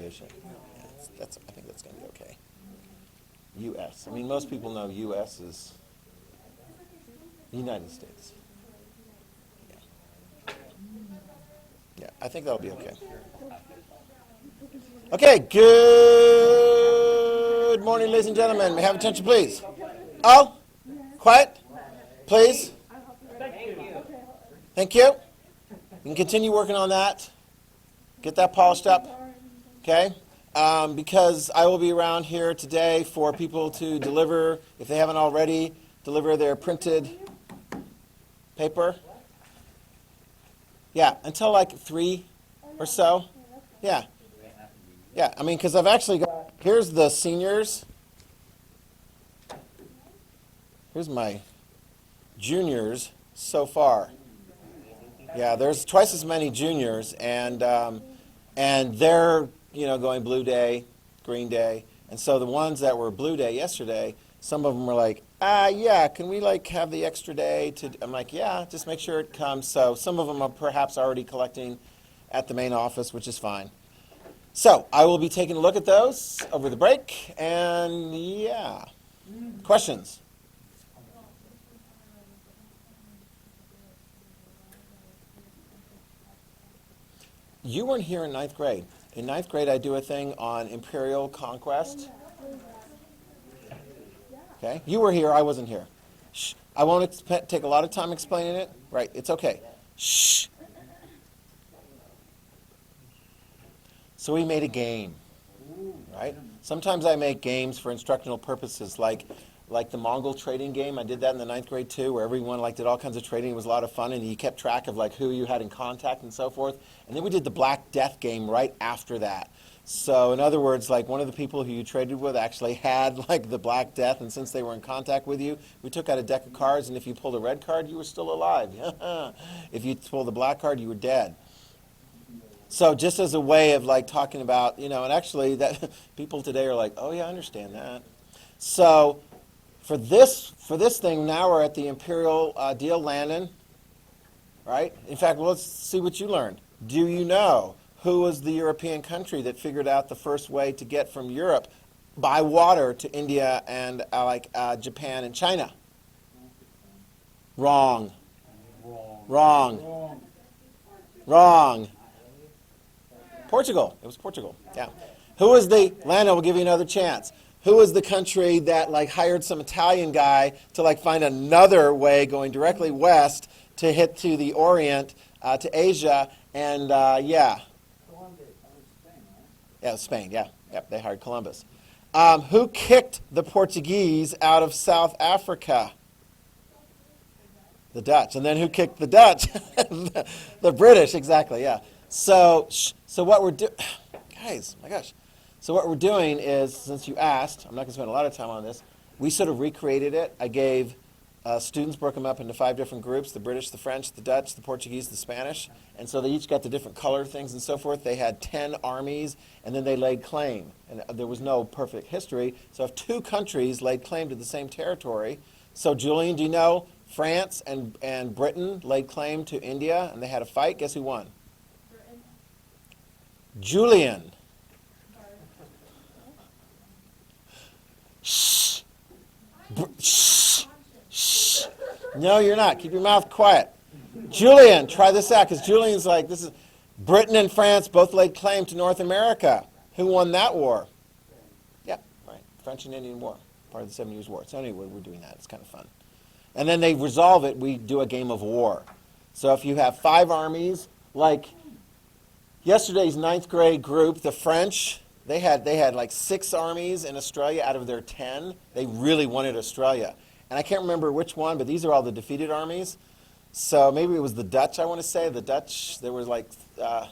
pronunciation. Yeah, I think that's going to be okay. U.S. I mean, most people know U.S. is United States. Yeah, I think that'll be okay. Okay, good morning, ladies and gentlemen. May I have attention, please? Oh, quiet, please. Thank you. You can continue working on that. Get that polished up, okay? Because I will be around here today for people to deliver, if they haven't already, deliver their printed paper. Yeah, until like 3 or so. Yeah. Yeah, I mean, because I've actually got, here's the seniors. Here's my juniors so far. Yeah, there's twice as many juniors, and they're, going Blue Day, Green Day. And so the ones that were Blue Day yesterday, some of them were like, yeah, can we have the extra day to, I'm like, yeah, just make sure it comes. So some of them are perhaps already collecting at the main office, which is fine. So I will be taking a look at those over the break, and yeah. Questions? You weren't here in 9th grade. In 9th grade, I do a thing on imperial conquest. Okay? You were here, I wasn't here. Shh. I won't take a lot of time explaining it. Right, it's okay. Shh. So we made a game, right? Sometimes I make games for instructional purposes, like the Mongol trading game. I did that in the 9th grade too, where everyone did all kinds of trading. It was a lot of fun, and you kept track of who you had in contact and so forth. And then we did the Black Death game right after that. So in other words, one of the people who you traded with actually had the Black Death, and since they were in contact with you, we took out a deck of cards, and if you pulled a red card, you were still alive. If you pulled the black card, you were dead. So just as a way of talking about, and actually that people today are like, oh yeah, I understand that. So for this thing, now we're at the Imperial deal landing, right? In fact, let's see what you learned. Do you know who was the European country that figured out the first way to get from Europe by water to India and Japan and China? Wrong. Portugal. It was Portugal. Yeah. Who was Lando, we'll give you another chance. Who was the country that hired some Italian guy to find another way going directly west to hit to the Orient, to Asia, and yeah. Yeah, Spain, yeah. Yep, they hired Columbus. Who kicked the Portuguese out of South Africa? The Dutch. And then who kicked the Dutch? The British, exactly, yeah. So what we're doing, guys, my gosh. So what we're doing is, since you asked, I'm not going to spend a lot of time on this, we sort of recreated it. I gave students, broke them up into 5 different groups, the British, the French, the Dutch, the Portuguese, the Spanish. And so they each got the different color things and so forth. They had 10 armies, and then they laid claim. And there was no perfect history. So if 2 countries laid claim to the same territory, so Julian, do you know France and Britain laid claim to India, and they had a fight? Guess who won? Britain. Julian. Shh. Shh. Shh. No, you're not. Keep your mouth quiet. Julian, try this out, because Julian's this is Britain and France both laid claim to North America. Who won that war? Yeah, right. French and Indian War, part of the 7 Years' War. So anyway, we're doing that. It's kind of fun. And then they resolve it. We do a game of war. So if you have 5 armies, yesterday's 9th grade group, the French, they had 6 armies in Australia out of their 10. They really wanted Australia. And I can't remember which one, but these are all the defeated armies. So maybe it was the Dutch, I want to say. The Dutch, there was the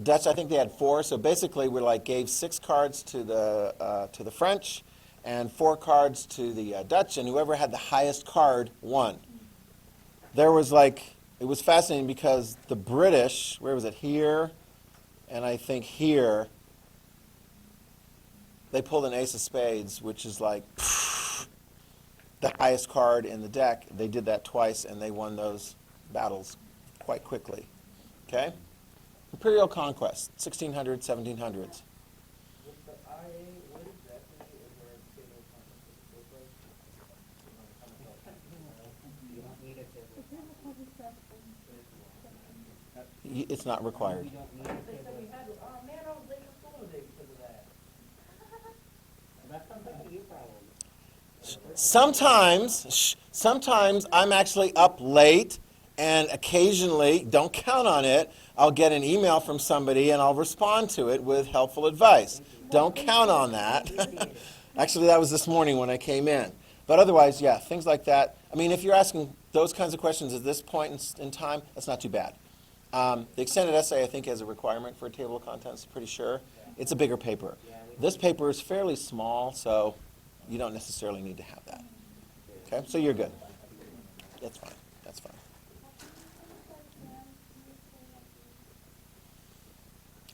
Dutch, I think they had 4. So basically we gave 6 cards to the French and 4 cards to the Dutch, and whoever had the highest card won. There was it was fascinating because the British, where was it, here, and I think here, they pulled an ace of spades, which is the highest card in the deck. They did that twice, and they won those battles quite quickly. Okay? Imperial conquest, 1600s, 1700s. With the IA, what exactly is our table of contents supposed to look like? You don't need a table of contents. It's not required. You don't need a They said table we of had, oh man, I was late for school today because of that. That sounds like a you problem. Sometimes I'm actually up late, and occasionally, don't count on it, I'll get an email from somebody and I'll respond to it with helpful advice. Don't count on that. Actually, that was this morning when I came in. But otherwise, yeah, things like that. I mean, if you're asking those kinds of questions at this point in time, that's not too bad. The extended essay, I think, has a requirement for a table of contents, pretty sure. It's a bigger paper. This paper is fairly small, so you don't necessarily need to have that. Okay, so you're good. That's fine. That's fine.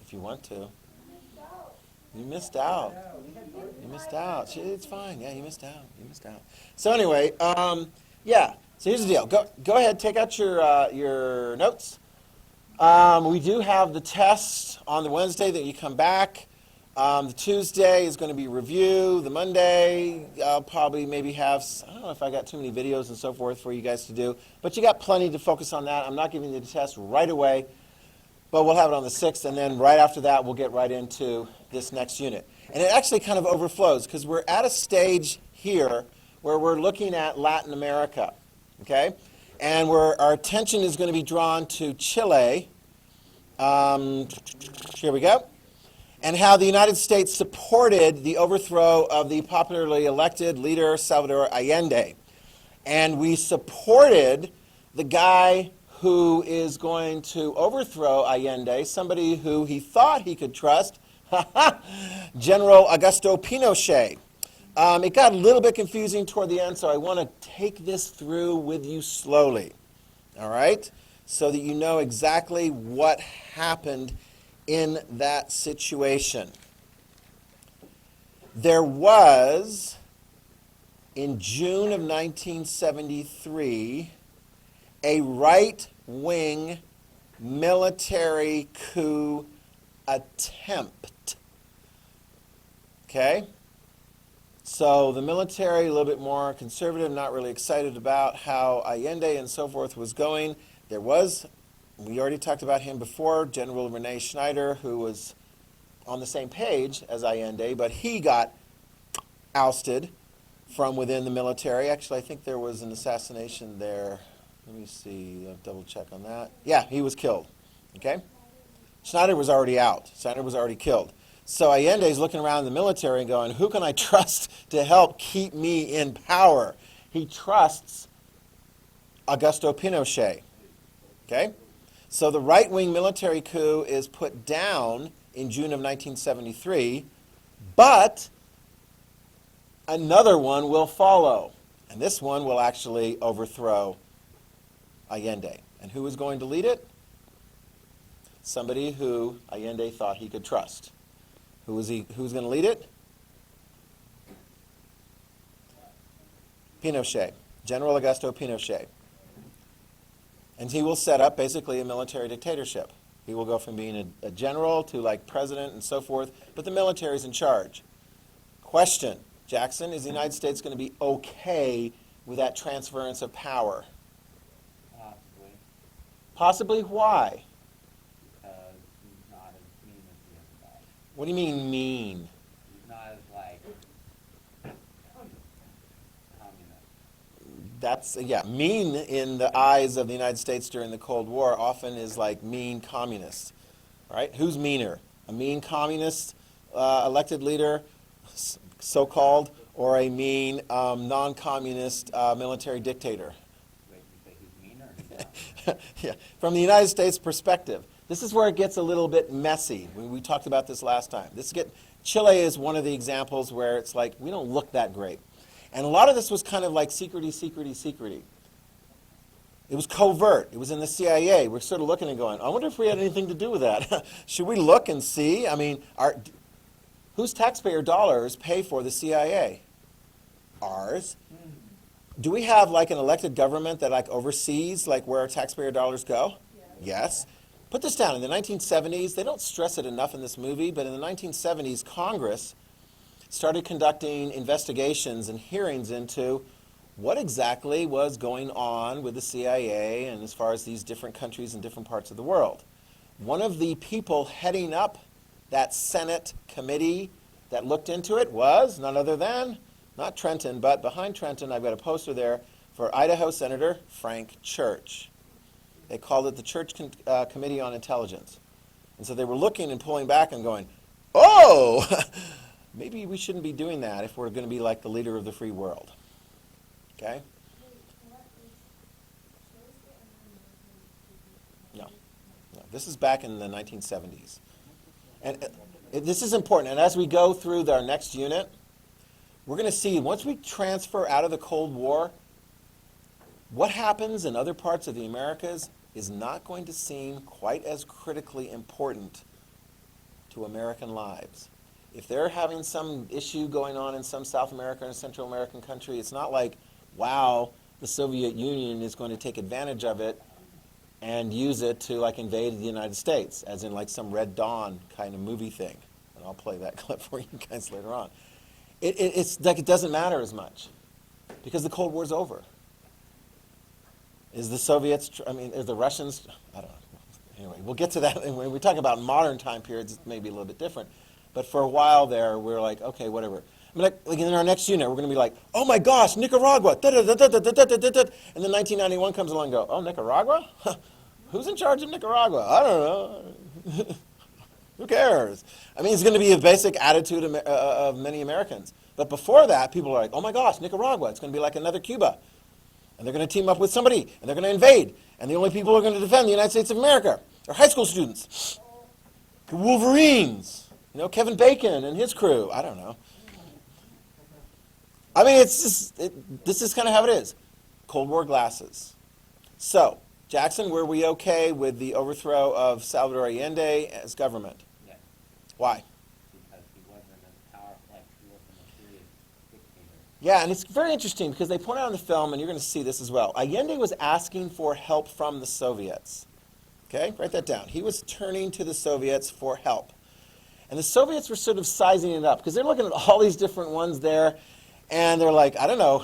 If you want to. You missed out. You missed out. It's fine. Yeah, you missed out. You missed out. So anyway, yeah. So here's the deal. Go ahead. Take out your notes. We do have the test on the Wednesday that you come back. The Tuesday is going to be review. The Monday, I'll probably maybe have, I don't know if I got too many videos and so forth for you guys to do, but you got plenty to focus on that. I'm not giving you the test right away, but we'll have it on the 6th, and then right after that, we'll get right into this next unit. And it actually kind of overflows, because we're at a stage here where we're looking at Latin America, okay? And our attention is going to be drawn to Chile. Here we go. And how the United States supported the overthrow of the popularly elected leader Salvador Allende. And we supported the guy who is going to overthrow Allende, somebody who he thought he could trust, General Augusto Pinochet. It got a little bit confusing toward the end, so I want to take this through with you slowly, all right, so that you know exactly what happened in that situation. There was, in June of 1973, a right-wing military coup attempt. Okay? So the military, a little bit more conservative, not really excited about how Allende and so forth was going. There was, we already talked about him before, General Rene Schneider, who was on the same page as Allende, but he got ousted from within the military. Actually, I think there was an assassination there. Let me see, I'll double check on that. Yeah, he was killed, okay? Schneider was already out. Schneider was already killed. So Allende's looking around the military and going, who can I trust to help keep me in power? He trusts Augusto Pinochet, okay? So the right-wing military coup is put down in June of 1973, but another one will follow. And this one will actually overthrow Allende. And who is going to lead it? Somebody who Allende thought he could trust. Who's going to lead it? Pinochet, General Augusto Pinochet. And he will set up basically a military dictatorship. He will go from being a general to like president and so forth, but the military is in charge. Question, Jackson, is the United States going to be okay with that transference of power? Possibly. Possibly, why? Because he's not as mean as the other guy. What do you mean mean? He's not as, like, communist. That's, yeah, mean in the eyes of the United States during the Cold War often is like mean communist, right? Who's meaner? A mean communist elected leader, so-called, or a mean non-communist military dictator? Wait, you say he's meaner? Yeah, from the United States perspective. This is where it gets a little bit messy. We talked about this last time. Chile is one of the examples where it's like, we don't look that great. And a lot of this was kind of like secrety. It was covert. It was in the CIA. We're sort of looking and going, I wonder if we had anything to do with that. Should we look and see? I mean, whose taxpayer dollars pay for the CIA? Ours. Do we have like an elected government that like oversees like where our taxpayer dollars go? Yes. Put this down. In the 1970s, they don't stress it enough in this movie, but in the 1970s, Congress started conducting investigations and hearings into what exactly was going on with the CIA and as far as these different countries in different parts of the world. One of the people heading up that Senate committee that looked into it was none other than, not Trenton, but behind Trenton, I've got a poster there for Idaho Senator Frank Church. They called it the Church Committee on Intelligence. And so they were looking and pulling back and going, oh, maybe we shouldn't be doing that if we're going to be like the leader of the free world. Okay? No. This is back in the 1970s. And this is important. And as we go through our next unit, we're going to see once we transfer out of the Cold War, what happens in other parts of the Americas is not going to seem quite as critically important to American lives. If they're having some issue going on in some South American or Central American country, it's not like, wow, the Soviet Union is going to take advantage of it and use it to like invade the United States, as in like some Red Dawn kind of movie thing. And I'll play that clip for you guys later on. It's like it doesn't matter as much because the Cold War's over. Is the Soviets, is the Russians, I don't know. Anyway, we'll get to that. When we talk about modern time periods, it may be a little bit different. But for a while there, we're like, okay, whatever. Like in our next unit, we're going to be like, oh my gosh, Nicaragua. And then 1991 comes along and go, oh, Nicaragua? Who's in charge of Nicaragua? I don't know. Who cares? It's going to be a basic attitude of many Americans. But before that, people are like, oh my gosh, Nicaragua. It's going to be like another Cuba. And they're going to team up with somebody, and they're going to invade. And the only people who are going to defend the United States of America are high school students. The Wolverines. Kevin Bacon and his crew. I don't know. It's just, this is kind of how it is. Cold War glasses. So, Jackson, were we okay with the overthrow of Salvador Allende as government? Yes. Why? Because he wasn't as powerful, like he wasn't a serious dictator. Yeah, and it's very interesting because they point out in the film, and you're going to see this as well, Allende was asking for help from the Soviets. Okay, write that down. He was turning to the Soviets for help. And the Soviets were sort of sizing it up because they're looking at all these different ones there, and they're like, I don't know,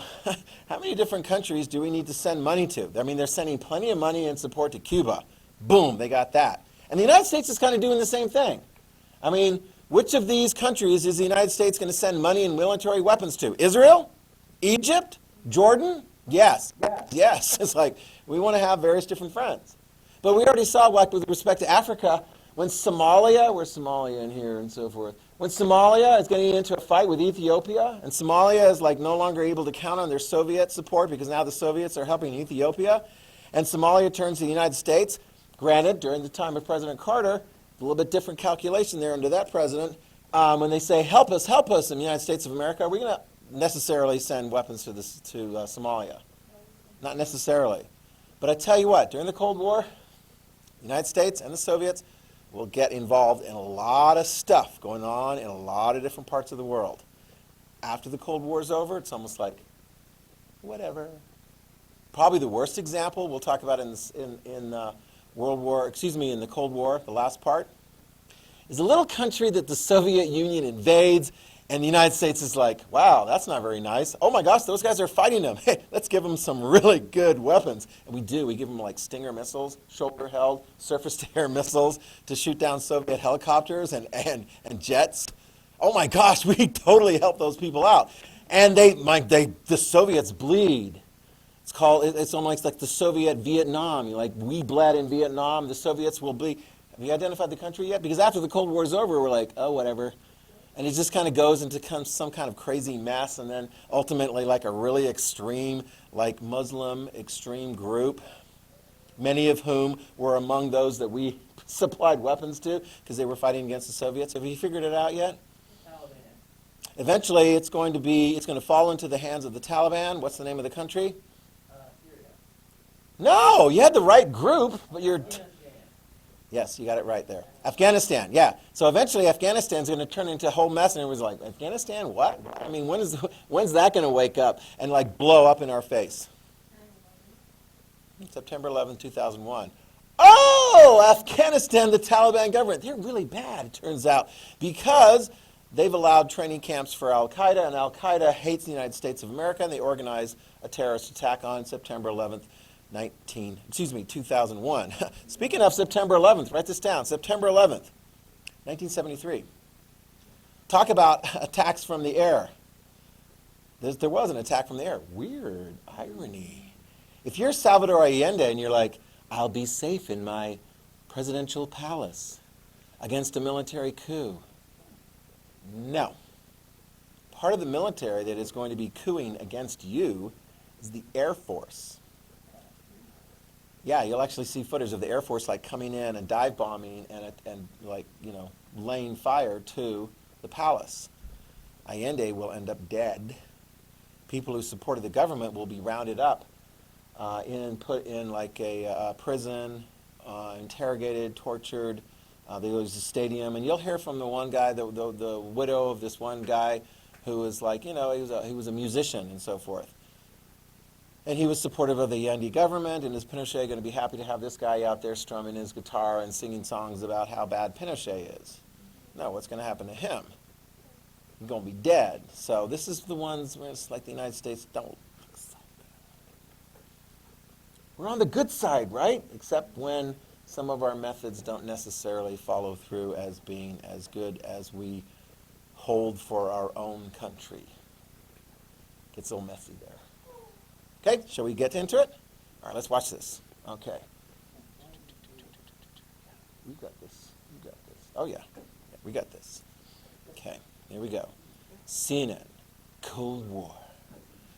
how many different countries do we need to send money to? They're sending plenty of money and support to Cuba. Boom, they got that. And the United States is kind of doing the same thing. Which of these countries is the United States going to send money and military weapons to? Israel? Egypt? Jordan? Yes. Yes. It's like, we want to have various different friends. But we already saw, like with respect to Africa, when Somalia, where's Somalia in here and so forth? When Somalia is getting into a fight with Ethiopia, and Somalia is like no longer able to count on their Soviet support because now the Soviets are helping Ethiopia, and Somalia turns to the United States, granted, during the time of President Carter, a little bit different calculation there under that president, when they say, help us in the United States of America, are we going to necessarily send weapons to Somalia? Not necessarily. But I tell you what, during the Cold War, the United States and the Soviets will get involved in a lot of stuff going on in a lot of different parts of the world. After the Cold War is over, it's almost like, whatever. Probably the worst example we'll talk about in the Cold War, the last part, is a little country that the Soviet Union invades, and the United States is like, wow, that's not very nice. Oh my gosh, those guys are fighting them. Hey, let's give them some really good weapons. And we do. We give them like Stinger missiles, shoulder-held, surface-to-air missiles to shoot down Soviet helicopters and jets. Oh my gosh, we totally help those people out. And the Soviets bleed. It's almost like the Soviet Vietnam. We bled in Vietnam. The Soviets will bleed. Have you identified the country yet? Because after the Cold War is over, we're like, oh, whatever. And it just kind of goes into some kind of crazy mess, and then ultimately like a really extreme, like Muslim extreme group, many of whom were among those that we supplied weapons to because they were fighting against the Soviets. Have you figured it out yet? Taliban. Eventually, it's going to fall into the hands of the Taliban. What's the name of the country? Syria. No, you had the right group, but you're... Afghanistan. Yes, you got it right there. Afghanistan, yeah. So eventually Afghanistan's going to turn into a whole mess, and everyone's like, Afghanistan, what? When's that going to wake up and like blow up in our face? September 11, 2001. Oh, Afghanistan, the Taliban government. They're really bad, it turns out, because they've allowed training camps for Al-Qaeda, and Al-Qaeda hates the United States of America, and they organized a terrorist attack on September 11th, 2001. Speaking of September 11th, write this down, September 11th, 1973. Talk about attacks from the air. There was an attack from the air. Weird irony. If you're Salvador Allende and you're like, I'll be safe in my presidential palace against a military coup. No. Part of the military that is going to be coupping against you is the Air Force. Yeah, you'll actually see footage of the Air Force like coming in and dive bombing and like, laying fire to the palace. Allende will end up dead. People who supported the government will be rounded up and put in like a prison, interrogated, tortured. There was a stadium, and you'll hear from the one guy, the widow of this one guy, who was like, he was a musician and so forth. And he was supportive of the Allende government, and is Pinochet going to be happy to have this guy out there strumming his guitar and singing songs about how bad Pinochet is? No, what's going to happen to him? He's going to be dead. So this is the ones where it's like the United States don't look so good. We're on the good side, right? Except when some of our methods don't necessarily follow through as being as good as we hold for our own country. Gets a little messy there. Okay, shall we get into it? All right, let's watch this. Okay. We got this. You got this. Oh, yeah. We got this. Okay, here we go. CNN, Cold War,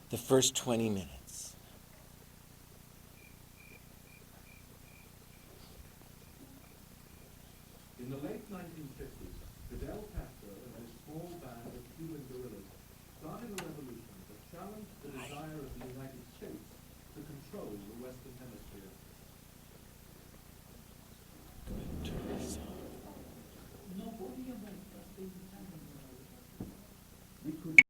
the first 20 minutes. In the late 1950s, Fidel